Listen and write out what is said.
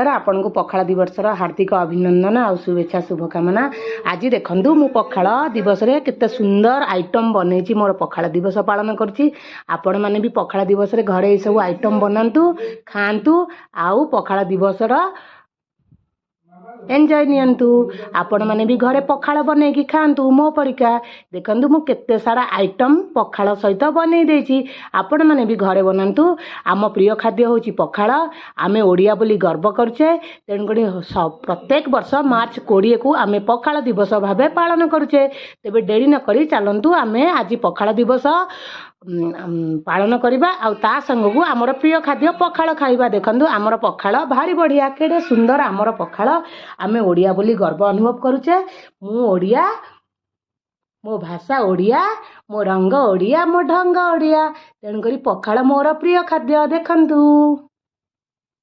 आपण को पखाला दिवसर हार्दिक अभिनंदन आ शुभेच्छा शुभकामना। आज देखंतु मु पखाला दिवस रे केते सुंदर आइटम बनेछि मोर पखाला दिवस पालन करछि। आपण माने भी पखाला दिवस रे घरे ए सब आइटम बनांतु खांतु आउ पखाला दिवसर एंजॉय नियंतु। आपण माने भी घरे पखाल बने की खांतु मो परिका। देखंतु मु केते सारा आइटम पखाल सहित बने देछि। आपण माने भी घरे बनांतु। आम प्रिय खाद्य होछि पखाल। आमे ओडिया बोली गर्व करछे। तेणुकरी प्रत्येक वर्ष मार्च 20 को आमे पखाल दिवस भाबे पालन करछे। तेबे डेरी न करी चलंतु आमे आज पखाल दिवस पालन करिबा आ ता संग को हमर प्रिय खाद्य पखाल खाइबा। देखंतु हमर पखाल भारी बढ़िया केडे सुंदर हमर पखाल। आमे ओडिया बोली गर्व अनुभव करूचे। मु ओडिया, मो भाषा ओडिया, मो रंग ओडिया, मो ढंग ओडिया। तेणुकरी पखाल मोर प्रिय खाद्य। देखंतु।